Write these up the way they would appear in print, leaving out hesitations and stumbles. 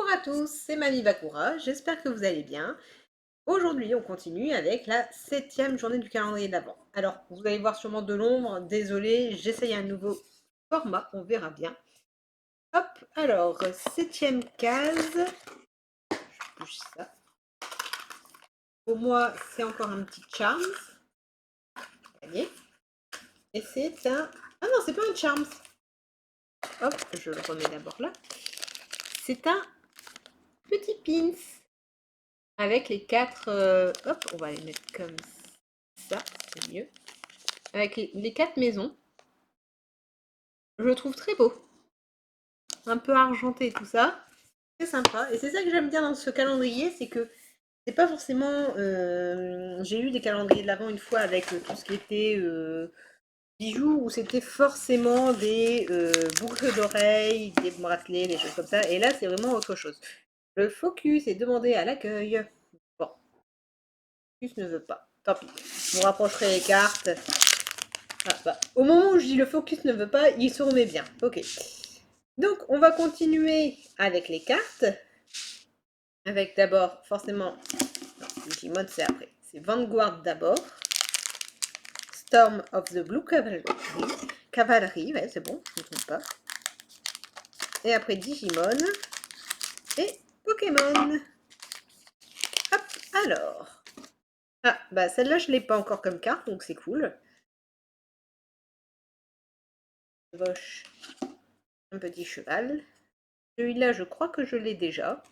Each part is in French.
Bonjour à tous, c'est Mamie Bakura, j'espère que vous allez bien. Aujourd'hui, on continue avec la 7e journée du calendrier de l'Avent. Alors, vous allez voir sûrement de l'ombre, désolé, j'essaye un nouveau format, on verra bien. Hop, alors, 7e case, je bouge ça. Pour moi, c'est encore un petit Charms, gagné. Et c'est un... Ah non, c'est pas un Charms. Hop, je le remets d'abord là. C'est un petit Pins. Avec les quatre... hop, on va les mettre comme ça, c'est mieux. Avec les quatre maisons. Je le trouve très beau. Un peu argenté tout ça. C'est sympa. Et c'est ça que j'aime bien dans ce calendrier, c'est que c'est pas forcément... j'ai eu des calendriers de l'Avent une fois avec tout ce qui était bijoux, où c'était forcément des boucles d'oreilles, des bracelets, des choses comme ça. Et là, c'est vraiment autre chose. Le focus est demandé à l'accueil. Bon, le focus ne veut pas. Tant pis. Je vous rapprocherai les cartes. Ah, bah, au moment où je dis le focus ne veut pas, il se remet bien. Ok. Donc, on va continuer avec les cartes. Avec d'abord, forcément, non, Digimon c'est après. C'est Vanguard d'abord. Storm of the Blue Cavalry. Cavalry, ouais, c'est bon, je ne me trompe pas. Et après Digimon. Et Pokémon. Hop, alors. Ah, bah celle-là, je ne l'ai pas encore comme carte, donc c'est cool. Voche, un petit cheval. Celui-là, je crois que je l'ai déjà.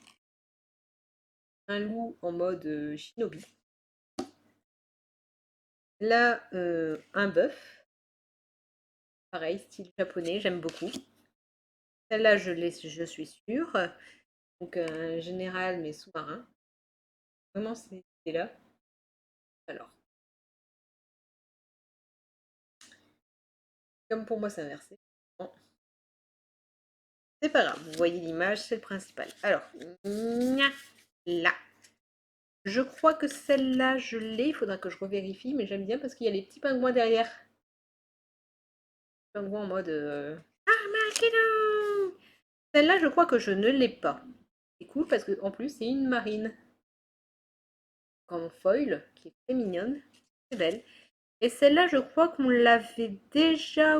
Un loup en mode shinobi. Là, un bœuf. Pareil, style japonais, j'aime beaucoup. Celle-là, je suis sûre. Donc, un général, mais sous-marin. Comment c'est là? Alors, comme pour moi, c'est inversé. Bon, c'est pas grave, vous voyez l'image, c'est le principal. Alors, là. Je crois que celle-là, je l'ai. Il faudra que je revérifie, mais j'aime bien parce qu'il y a les petits pingouins derrière. Pingouins en mode... Armageddon. Celle-là, je crois que je ne l'ai pas. C'est cool parce qu'en plus, c'est une marine. En foil, qui est très mignonne. C'est belle. Et celle-là, je crois qu'on l'avait déjà...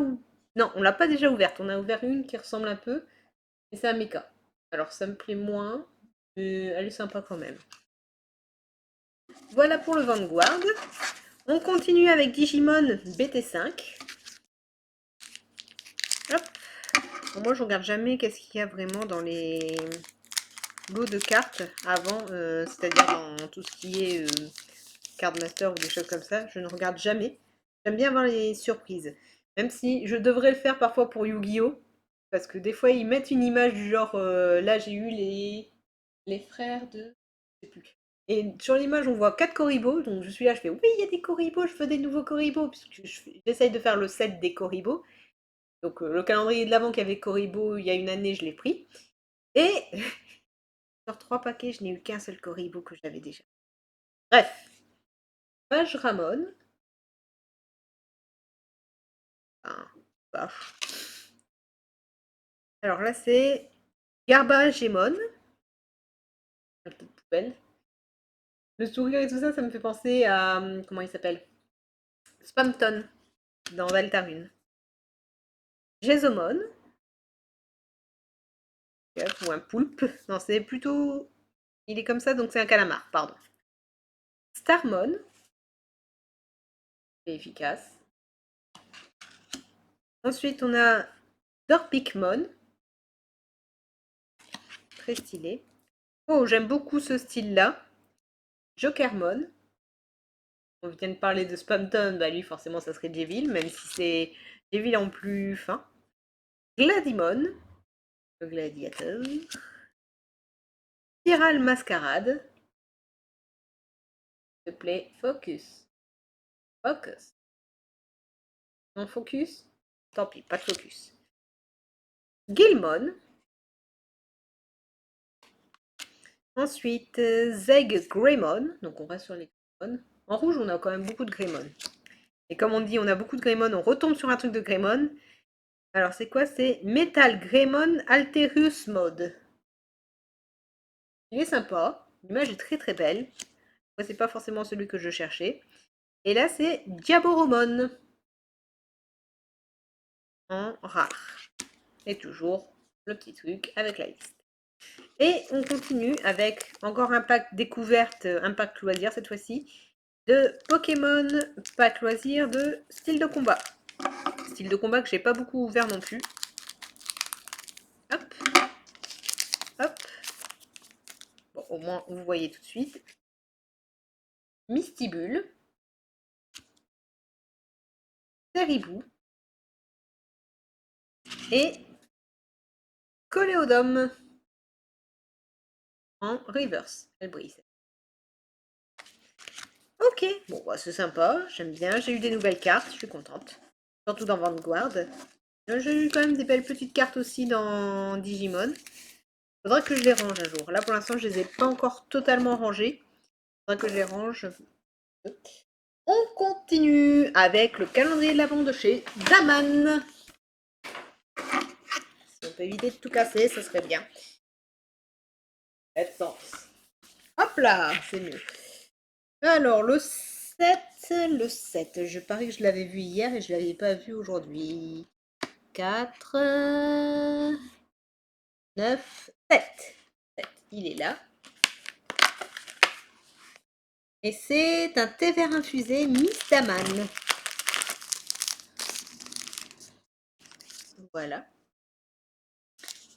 Non, on l'a pas déjà ouverte. On a ouvert une qui ressemble un peu. Et c'est un mecha. Alors, ça me plaît moins. Mais elle est sympa quand même. Voilà pour le Vanguard. On continue avec Digimon BT5. Hop. Bon, moi, je regarde jamais qu'est-ce qu'il y a vraiment dans les lots de cartes avant, c'est-à-dire dans tout ce qui est Cardmaster ou des choses comme ça. Je ne regarde jamais. J'aime bien voir les surprises. Même si je devrais le faire parfois pour Yu-Gi-Oh! Parce que des fois, ils mettent une image du genre, là, j'ai eu les frères de... Je sais plus. Et sur l'image, on voit 4 Koribo. Donc je suis là, je fais, oui, il y a des Koribo, je veux des nouveaux Koribo. Puisque j'essaye de faire le set des Koribo. Donc le calendrier de l'avant qui avait Koribo, il y a une année, je l'ai pris. Et sur 3 paquets, je n'ai eu qu'un seul Koribo que j'avais déjà. Bref. Page Ramon. Ah, bah. Alors là, c'est Garbagemon. La petite poubelle. Le sourire et tout ça, ça me fait penser à... comment il s'appelle? Spamton, dans Deltarune. Gésomon. Ou un poulpe. Non, c'est plutôt... Il est comme ça, donc c'est un calamar, pardon. Starmon. C'est efficace. Ensuite, on a Dorpikmon. Très stylé. Oh, j'aime beaucoup ce style-là. Jokermon. On vient de parler de Spamton, bah lui forcément ça serait Devil, même si c'est Devil en plus fin. Gladimon, le gladiateur. Spiral Mascarade. S'il te plaît, focus. Focus. Non focus? Tant pis, pas de focus. Gilmon. Ensuite, Zeg Greymon. Donc on reste sur les Greymon. En rouge, on a quand même beaucoup de Greymon. Et comme on dit, on a beaucoup de Greymon, on retombe sur un truc de Greymon. Alors c'est quoi? C'est Metal Greymon Alterus Mode. Il est sympa. L'image est très très belle. Moi, c'est pas forcément celui que je cherchais. Et là, c'est Diaboromon. En rare. Et toujours le petit truc avec la liste. Et on continue avec encore un pack découverte, un pack loisir cette fois-ci, de Pokémon pack loisir de style de combat. Style de combat que j'ai pas beaucoup ouvert non plus. Hop, hop. Bon, au moins vous voyez tout de suite. Mistibule. Caribou. Et Coléodome. En reverse. Elle brille. Ok, bon, bah, c'est sympa, j'aime bien. J'ai eu des nouvelles cartes, je suis contente. Surtout dans Vanguard. J'ai eu quand même des belles petites cartes aussi dans Digimon. Faudra que je les range un jour. Là, pour l'instant, je les ai pas encore totalement rangées. Faudra que je les range. On continue avec le calendrier de l'Avent de chez Daman. Si on peut éviter de tout casser, ça serait bien. Attends. Hop là, c'est mieux. Alors, le 7, je parie que je l'avais vu hier et je ne l'avais pas vu aujourd'hui. 4, 9, 7. Il est là. Et c'est un thé vert infusé Miss Daman. Voilà.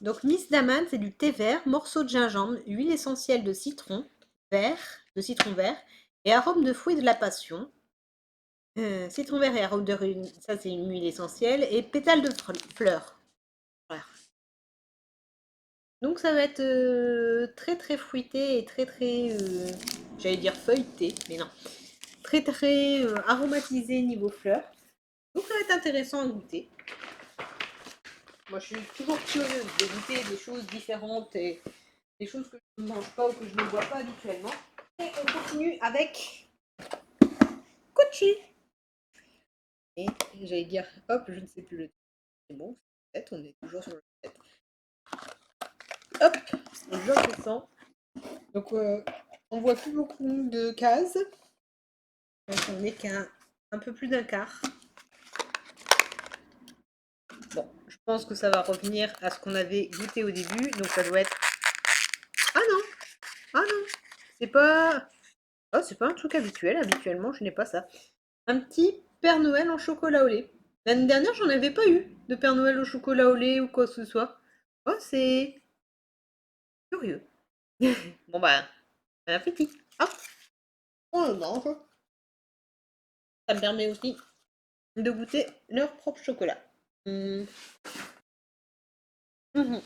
Donc Miss Daman, c'est du thé vert, morceau de gingembre, huile essentielle de citron vert, et arôme de fruits de la passion. Citron vert et arôme de rune, ça c'est une huile essentielle, et pétales de fleurs. Voilà. Donc ça va être très très fruité et très très, j'allais dire feuilleté, mais non, très très aromatisé niveau fleurs. Donc ça va être intéressant à goûter. Moi je suis toujours curieuse de goûter des choses différentes et des choses que je ne mange pas ou que je ne bois pas habituellement. Et on continue avec Kochi. Et j'allais dire, hop, je ne sais plus le c'est bon, 7, on est toujours sur le 7. Hop, je descends. Donc on voit plus beaucoup de cases. Donc on n'est qu'à un peu plus d'un quart. Bon, je pense que ça va revenir à ce qu'on avait goûté au début. Donc ça doit être... Ah non! Ah non! C'est pas... Oh, c'est pas un truc habituel. Habituellement, je n'ai pas ça. Un petit Père Noël en chocolat au lait. L'année dernière, j'en avais pas eu de Père Noël au chocolat au lait ou quoi que ce soit. Oh, c'est curieux. Bon bah, bon appétit. Hop, on le mange. Ça me permet aussi de goûter leur propre chocolat. Mmh. Mmh.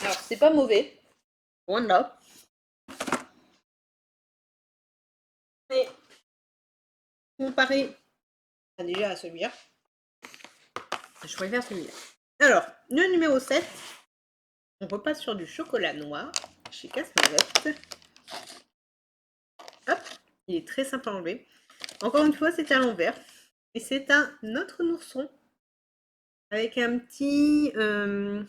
Alors, c'est pas mauvais. Loin de là. Mais comparé déjà à celui-là, je préfère celui-là. Alors, le numéro 7, on repasse sur du chocolat noir chez Casse-Noisette. Hop, il est très simple à enlever. Encore une fois, c'est à l'envers. Et c'est un autre nourson avec un petit, une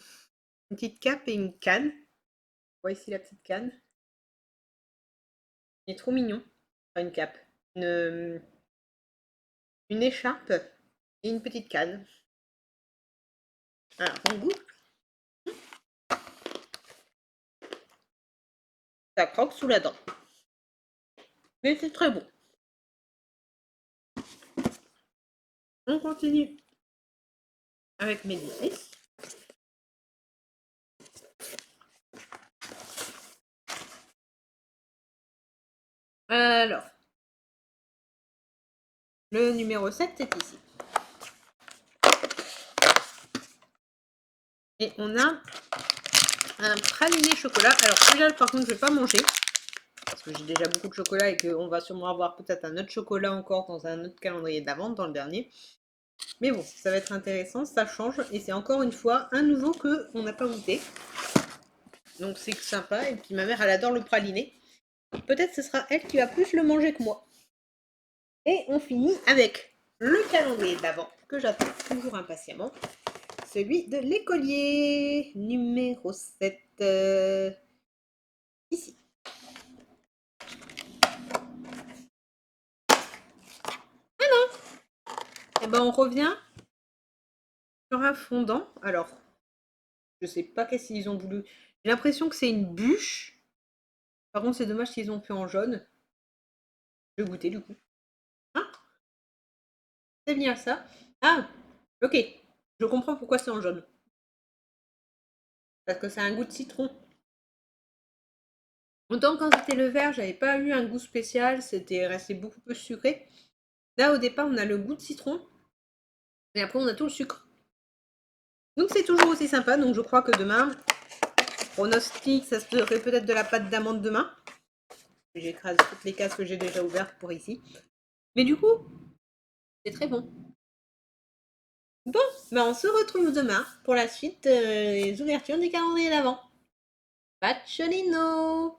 petite cape et une canne. On voit ici la petite canne. Il est trop mignon. Enfin, une cape. Une écharpe et une petite canne. Alors, on goûte. Ça croque sous la dent. Mais c'est très bon. On continue avec mes 10. Alors, le numéro 7 est ici. Et on a un praliné chocolat. Alors celui-là, par contre, je vais pas manger. Parce que j'ai déjà beaucoup de chocolat et qu'on va sûrement avoir peut-être un autre chocolat encore dans un autre calendrier d'avant, dans le dernier. Mais bon, ça va être intéressant, ça change. Et c'est encore une fois un nouveau qu'on n'a pas goûté. Donc c'est sympa. Et puis ma mère, elle adore le praliné. Peut-être ce sera elle qui va plus le manger que moi. Et on finit avec le calendrier d'avant, que j'attends toujours impatiemment. Celui de l'écolier, numéro 7. ici. Et ben on revient sur un fondant. Alors, je sais pas qu'est-ce qu'ils ont voulu. J'ai l'impression que c'est une bûche. Par contre, c'est dommage qu'ils ont fait en jaune. Je vais goûter du coup. Ah, c'est bien ça. Ah, ok. Je comprends pourquoi c'est en jaune. Parce que ça a un goût de citron. Autant quand c'était le vert, j'avais pas eu un goût spécial, c'était resté beaucoup plus sucré. Là, au départ, on a le goût de citron. Et après, on a tout le sucre. Donc c'est toujours aussi sympa. Donc je crois que demain, pronostic, ça serait peut-être de la pâte d'amande demain. J'écrase toutes les cases que j'ai déjà ouvertes pour ici. Mais du coup, c'est très bon. Bon, ben on se retrouve demain pour la suite des ouvertures des calendriers d'avant. Pacciolino!